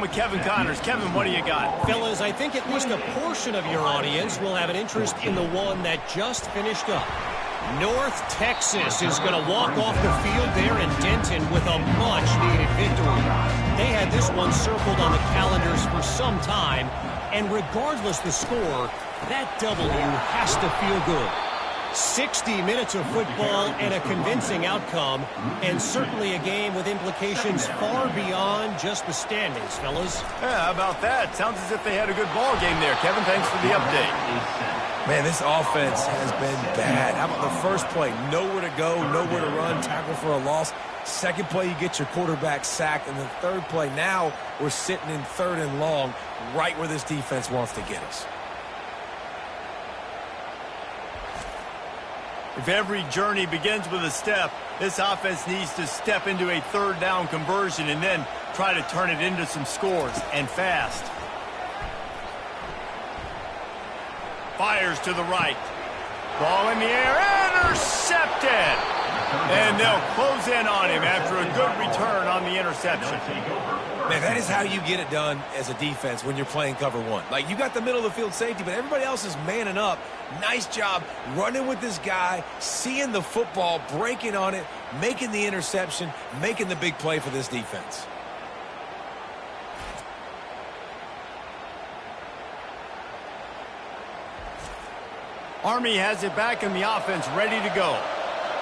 With Kevin Connors. Kevin, what do you got? Fellas, I think at least a portion of your audience will have an interest in the one that just finished up. North Texas is going to walk off the field there in Denton with a much-needed victory. They had this one circled on the calendars for some time, and regardless the score, that W has to feel good. 60 minutes of football and a convincing outcome, and certainly a game with implications far beyond just the standings, fellas. Yeah, how about that? Sounds as if they had a good ball game there. Kevin, thanks for the update. Man, this offense has been bad. How about the first play? Nowhere to go, nowhere to run, tackle for a loss. Second play, you get your quarterback sacked. And the third play, now we're sitting in 3rd and long, right where this defense wants to get us. If every journey begins with a step, this offense needs to step into a 3rd down conversion and then try to turn it into some scores, and fast. Fires to the right. Ball in the air, intercepted! And they'll close in on him after a good return on the interception. Man, that is how you get it done as a defense when you're playing cover one. Like, you got the middle of the field safety, but everybody else is manning up. Nice job running with this guy, seeing the football, breaking on it, making the interception, making the big play for this defense. Army has it back in the offense, ready to go.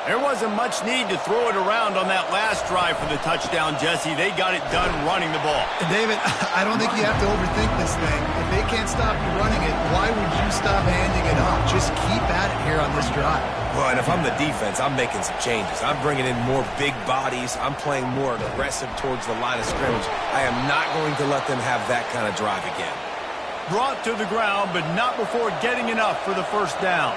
There wasn't much need to throw it around on that last drive for the touchdown, Jesse. They got it done running the ball. And David, I don't think you have to overthink this thing. If they can't stop you running it, why would you stop handing it off? Just keep at it here on this drive. Well, and if I'm the defense, I'm making some changes. I'm bringing in more big bodies. I'm playing more aggressive towards the line of scrimmage. I am not going to let them have that kind of drive again. Brought to the ground, but not before getting enough for the first down.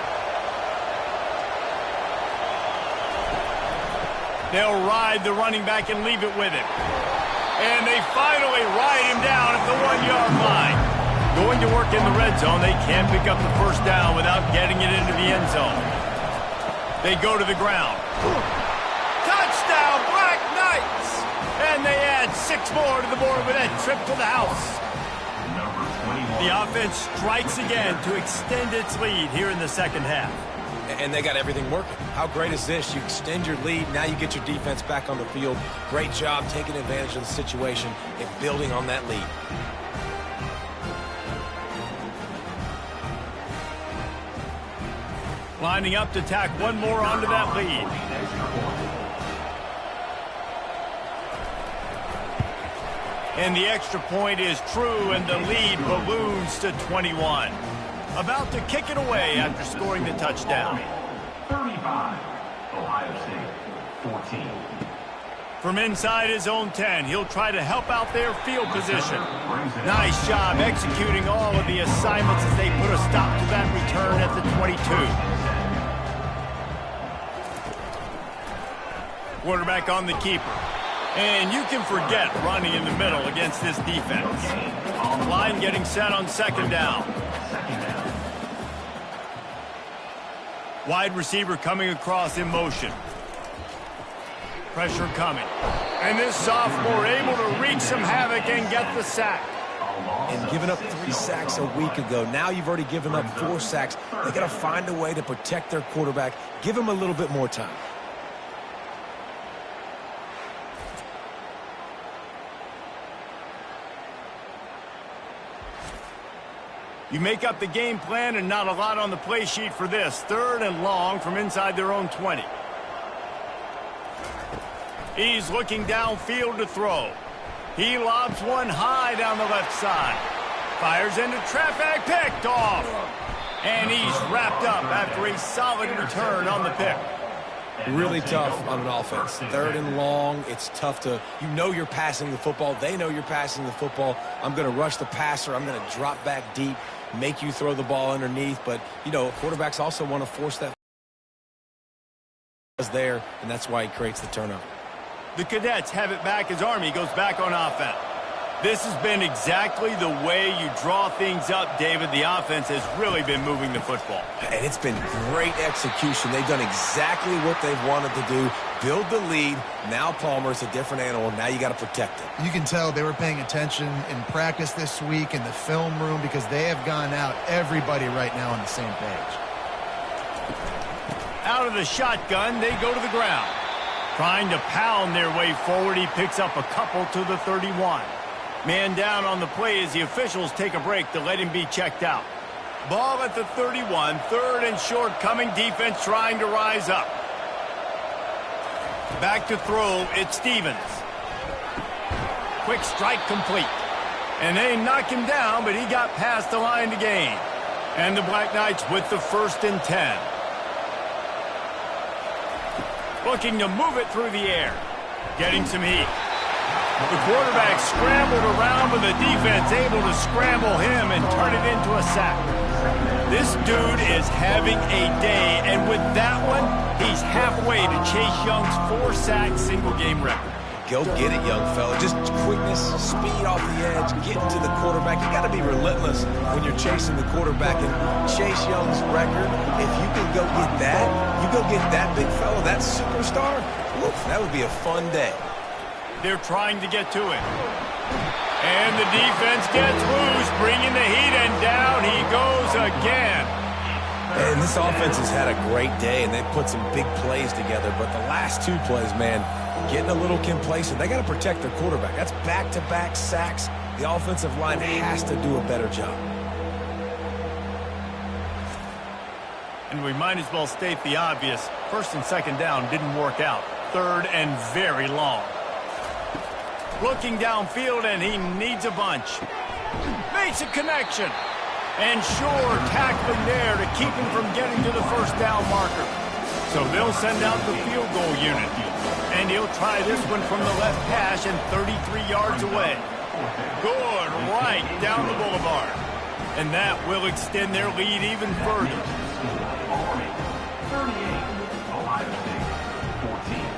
They'll ride the running back and leave it with him. And they finally ride him down at the 1-yard line. Going to work in the red zone, they can't pick up the first down without getting it into the end zone. They go to the ground. Touchdown, Black Knights! And they add 6 more to the board with that trip to the house. The offense strikes again to extend its lead here in the second half. And they got everything working. How great is this? You extend your lead, now you get your defense back on the field. Great job taking advantage of the situation and building on that lead. Lining up to tack one more onto that lead. And the extra point is true, and the lead balloons to 21. About to kick it away after scoring the touchdown. 35, Ohio State, 14. From inside his own 10, he'll try to help out their field position. Nice job executing all of the assignments as they put a stop to that return at the 22. Quarterback on the keeper. And you can forget running in the middle against this defense. Line getting set on 2nd down. Wide receiver coming across in motion. Pressure coming. And this sophomore able to wreak some havoc and get the sack. And giving up 3 sacks a week ago. Now you've already given up 4 sacks. They got to find a way to protect their quarterback. Give him a little bit more time. You make up the game plan and not a lot on the play sheet for this. 3rd and long from inside their own 20. He's looking downfield to throw. He lobs one high down the left side. Fires into traffic, picked off. And he's wrapped up after a solid return on the pick. Really tough on an offense. 3rd and long, it's tough to, you know you're passing the football. They know you're passing the football. I'm going to rush the passer. I'm going to drop back deep, make you throw the ball underneath. But, you know, quarterbacks also want to force that there, and that's why he creates the turnover. The Cadets have it back as Army goes back on offense. This has been exactly the way you draw things up, David. The offense has really been moving the football. And it's been great execution. They've done exactly what they've wanted to do. Build the lead. Now Palmer's a different animal. Now you got to protect it. You can tell they were paying attention in practice this week in the film room because they have gone out, everybody right now on the same page. Out of the shotgun, they go to the ground. Trying to pound their way forward, he picks up a couple to the 31. Man down on the play as the officials take a break to let him be checked out. Ball at the 31, third and short coming, defense trying to rise up. Back to throw, it's Stevens. Quick strike complete. And they knock him down, but he got past the line to gain. And the Black Knights with the 1st and 10. Looking to move it through the air. Getting some heat. The quarterback scrambled around, but the defense able to scramble him and turn it into a sack. This dude is having a day, and with that one, he's halfway to Chase Young's 4-sack single-game record. Go get it, young fella. Just quickness, speed off the edge, getting to the quarterback. You got to be relentless when you're chasing the quarterback. And Chase Young's record, if you can go get that, you go get that big fella, that superstar, oof, that would be a fun day. They're trying to get to it. And the defense gets loose, bringing the heat, and down he goes again. And this offense has had a great day, and they've put some big plays together. But the last 2 plays, man, getting a little complacent. They got to protect their quarterback. That's back-to-back sacks. The offensive line has to do a better job. And we might as well state the obvious. 1st and 2nd down didn't work out. 3rd and very long. Looking downfield, and he needs a bunch. Makes a connection. And sure, tackling there to keep him from getting to the 1st down marker. So they'll send out the field goal unit. And he'll try this one from the left hash and 33 yards away. Good, right down the boulevard. And that will extend their lead even further. 38, Ohio State, 14.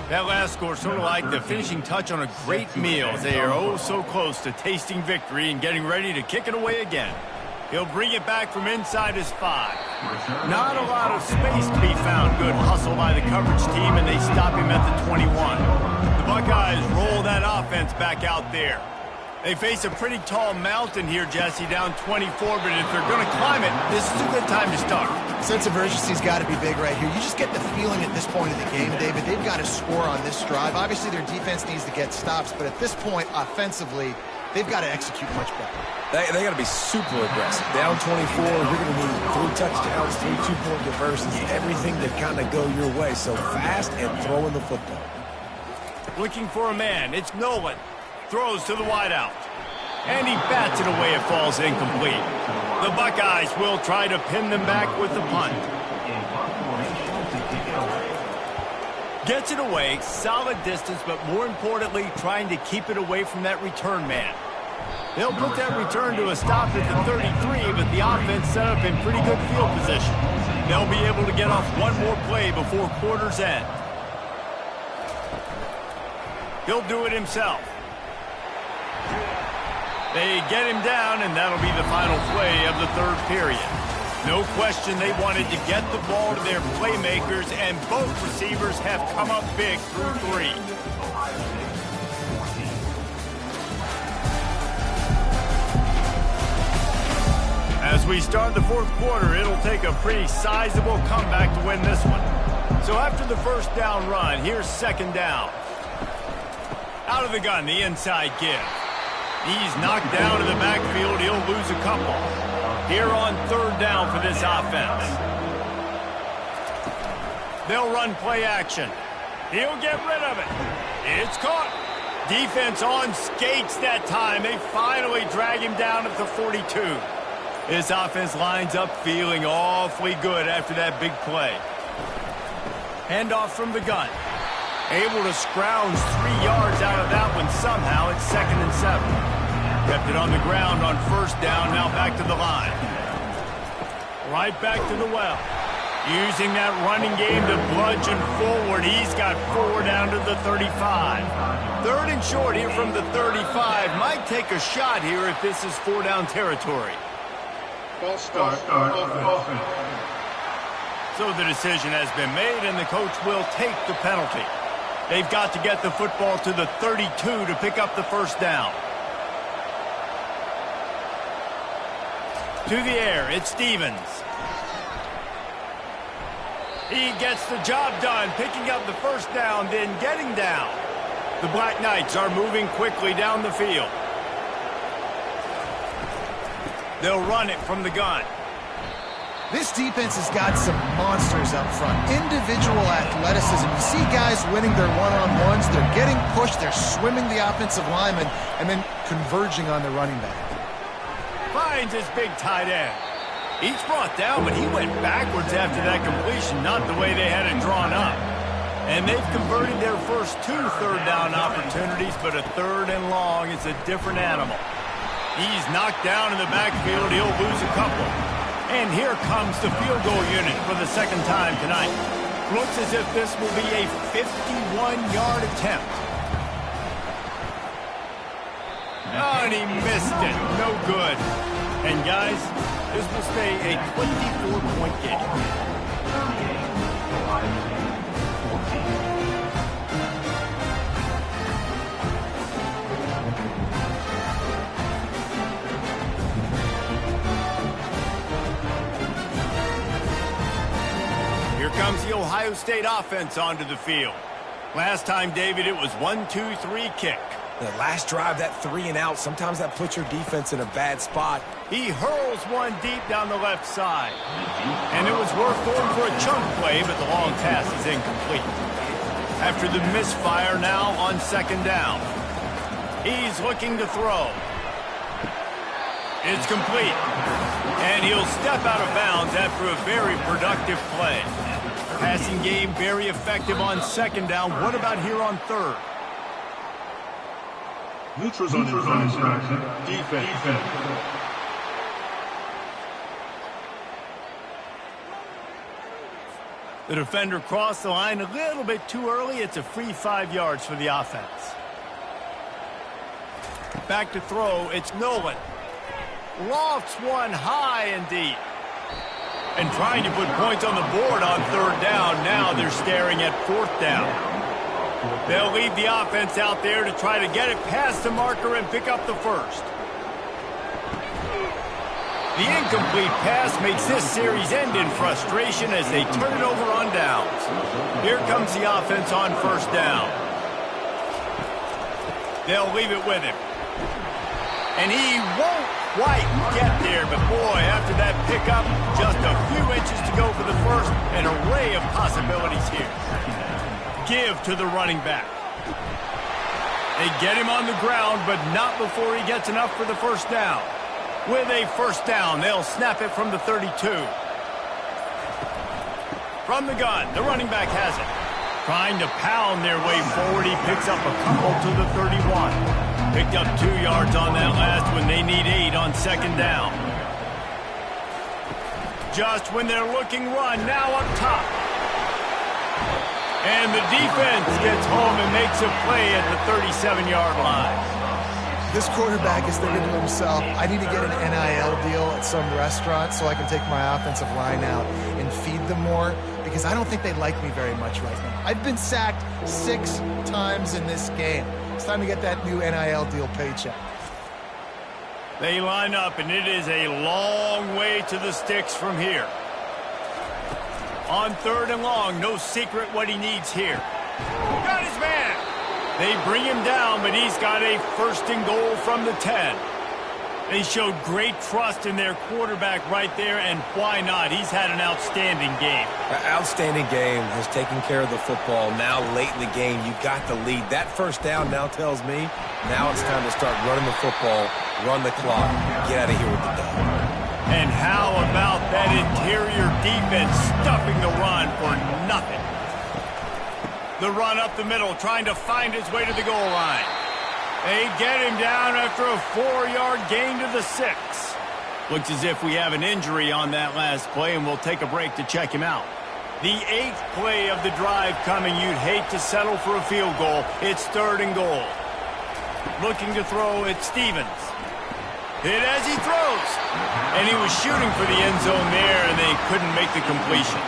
That last score sort of like the finishing touch on a great meal as they are oh so close to tasting victory and getting ready to kick it away again. He'll bring it back from inside his 5. Not a lot of space to be found. Good hustle by the coverage team, and they stop him at the 21. The Buckeyes roll that offense back out there. They face a pretty tall mountain here, Jesse, down 24, but if they're going to climb it, this is a good time to start. Sense of urgency's got to be big right here. You just get the feeling at this point of the game, David, they've got to score on this drive. Obviously, their defense needs to get stops, but at this point, offensively, they've got to execute much better. They got to be super aggressive. Down 24, you're going to need 3 touchdowns, 3 two-point conversions, everything to kind of go your way. So fast and throwing the football. Looking for a man. It's Nolan. Throws to the wideout. And he bats it away. It falls incomplete. The Buckeyes will try to pin them back with the punt. Gets it away. Solid distance, but more importantly, trying to keep it away from that return man. They'll put that return to a stop at the 33, but the offense set up in pretty good field position. They'll be able to get off one more play before quarter's end. He'll do it himself. They get him down, and that'll be the final play of the 3rd period. No question they wanted to get the ball to their playmakers, and both receivers have come up big through 3. As we start the 4th quarter, it'll take a pretty sizable comeback to win this one. So after the 1st down run, here's 2nd down. Out of the gun, the inside give. He's knocked down in the backfield. He'll lose a couple. Here on 3rd down for this offense. They'll run play action. He'll get rid of it. It's caught. Defense on skates that time. They finally drag him down at the 42. This offense lines up feeling awfully good after that big play. Handoff from the gun. Able to scrounge 3 yards out of that one somehow. It's 2nd and 7. Kept it on the ground on 1st down. Now back to the line. Right back to the well. Using that running game to bludgeon forward. He's got 4 down to the 35. 3rd and short here from the 35. Might take a shot here if this is 4 down territory. False start. Offense. So the decision has been made, and the coach will take the penalty. They've got to get the football to the 32 to pick up the 1st down. To the air, it's Stevens. He gets the job done, picking up the 1st down, then getting down. The Black Knights are moving quickly down the field. They'll run it from the gun. This defense has got some monsters up front. Individual athleticism. You see guys winning their one-on-ones. They're getting pushed. They're swimming the offensive lineman and then converging on the running back. Finds his big tight end. He's brought down, but he went backwards after that completion, not the way they had it drawn up. And they've converted their first 2 third down opportunities, but a 3rd and long is a different animal. He's knocked down in the backfield. He'll lose a couple. And here comes the field goal unit for the 2nd time tonight. Looks as if this will be a 51-yard attempt. Oh, and he missed it. No good. And, guys, this will stay a 24-point game. Here comes the Ohio State offense onto the field. Last time, David, it was 1-2-3 kick. The last drive, that 3 and out, sometimes that puts your defense in a bad spot. He hurls one deep down the left side. And it was worth going for a chunk play, but the long pass is incomplete. After the misfire, now on 2nd down. He's looking to throw. It's complete. And he'll step out of bounds after a very productive play. Passing game very effective on 2nd down. What about here on 3rd? Neutrals on infraction. Defense. The defender crossed the line a little bit too early. It's a free 5 yards for the offense. Back to throw. It's Nolan. Lofts one high and deep. And trying to put points on the board on 3rd down. Now they're staring at 4th down. They'll leave the offense out there to try to get it past the marker and pick up the 1st. The incomplete pass makes this series end in frustration as they turn it over on downs. Here comes the offense on 1st down. They'll leave it with him. And he won't quite get there, but boy, after that pickup, just a few inches to go for the 1st. An array of possibilities here. Give to the running back. They get him on the ground, but not before he gets enough for the 1st down. With a 1st down, they'll snap it from the 32. From the gun, the running back has it. Trying to pound their way forward, he picks up a couple to the 31. Picked up 2 yards on that last one. They need 8 on 2nd down. Just when they're looking run, now up top. And the defense gets home and makes a play at the 37-yard line. This quarterback is thinking to himself, I need to get an NIL deal at some restaurant so I can take my offensive line out and feed them more, because I don't think they like me very much right now. I've been sacked 6 times in this game. It's time to get that new NIL deal paycheck. They line up, and it is a long way to the sticks from here. On 3rd and long, no secret what he needs here. Got his man. They bring him down, but he's got a 1st and goal from the 10. They showed great trust in their quarterback right there, and why not? He's had an outstanding game. Outstanding game, has taken care of the football. Now late in the game, you got the lead. That 1st down now tells me now it's time to start running the football, run the clock, get out of here with the dub. And how about that interior defense stuffing the run for nothing? The run up the middle, trying to find his way to the goal line. They get him down after a 4-yard gain to the 6. Looks as if we have an injury on that last play, and we'll take a break to check him out. The 8th play of the drive coming. You'd hate to settle for a field goal. It's 3rd and goal. Looking to throw, it's Stevens. Hit as he throws. And he was shooting for the end zone there, and they couldn't make the completion.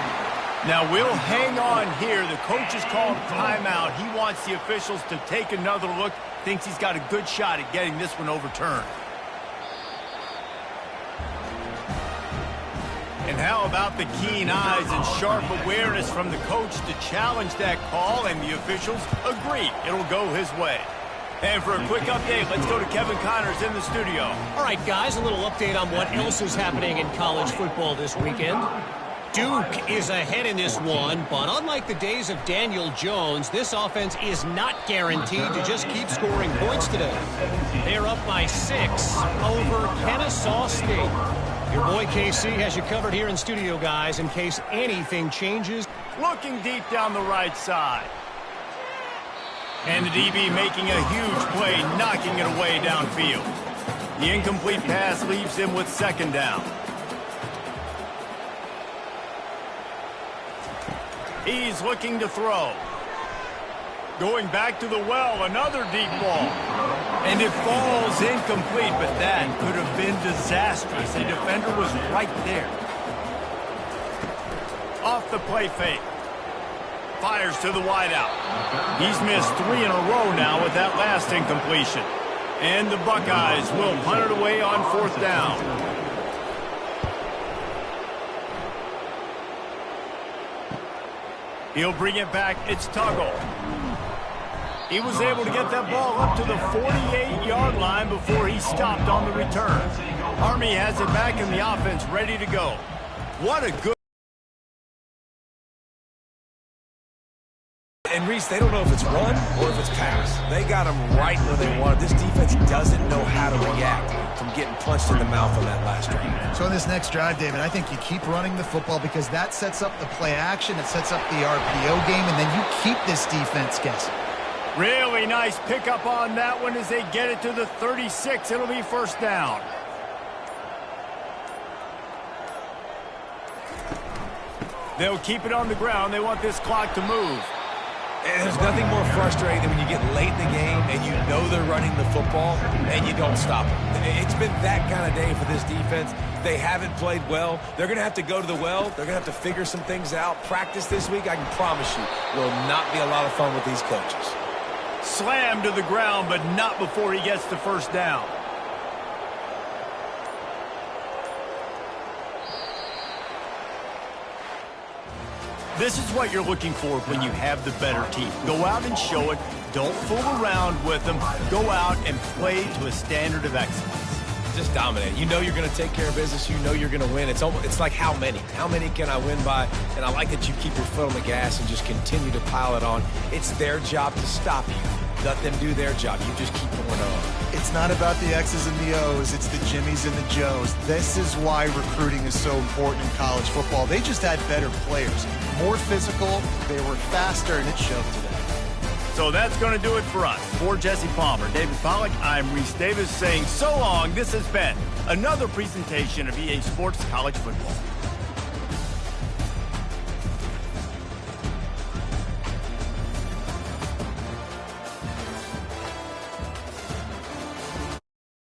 Now, we'll hang on here. The coach has called timeout. He wants the officials to take another look. Thinks he's got a good shot at getting this one overturned. And how about the keen eyes and sharp awareness from the coach to challenge that call, and the officials agree it'll go his way. And for a quick update, let's go to Kevin Connors in the studio. All right, guys, a little update on what else is happening in college football this weekend. Duke is ahead in this one, but unlike the days of Daniel Jones, this offense is not guaranteed to just keep scoring points today. They're up by 6 over Kennesaw State. Your boy KC has you covered here in studio, guys, in case anything changes. Looking deep down the right side. And the DB making a huge play, knocking it away downfield. The incomplete pass leaves him with 2nd down. He's looking to throw. Going back to the well, another deep ball. And it falls incomplete, but that could have been disastrous. A defender was right there. Off the play fake. Fires to the wideout. He's missed 3 in a row now with that last incompletion. And the Buckeyes will punt it away on 4th down. He'll bring it back. It's Tuggle. He was able to get that ball up to the 48-yard line before he stopped on the return. Army has it back in the offense, ready to go. What a good... And Reese, they don't know if it's run or if it's pass. They got him right where they wanted. This defense doesn't know how to react from getting punched in the mouth on that last drive. So in this next drive, David, I think you keep running the football because that sets up the play action, it sets up the RPO game, and then you keep this defense guessing. Really nice pickup on that one as they get it to the 36. It'll be 1st down. They'll keep it on the ground. They want this clock to move. And there's nothing more frustrating than when you get late in the game and you know they're running the football and you don't stop them. It's been that kind of day for this defense. They haven't played well. They're going to have to go to the well. They're going to have to figure some things out. Practice this week, I can promise you, will not be a lot of fun with these coaches. Slammed to the ground, but not before he gets the 1st down. This is what you're looking for when you have the better team. Go out and show it. Don't fool around with them. Go out and play to a standard of excellence. Just dominate. You know you're going to take care of business. You know you're going to win. It's like how many? How many can I win by? And I like that you keep your foot on the gas and just continue to pile it on. It's their job to stop you. Let them do their job. You just keep going on. It's not about the X's and the O's. It's the Jimmies and the Joes. This is why recruiting is so important in college football. They just had better players. More physical, they were faster, and it showed today. So that's going to do it for us. For Jesse Palmer, David Pollack, I'm Reese Davis saying so long. This has been another presentation of EA Sports College Football.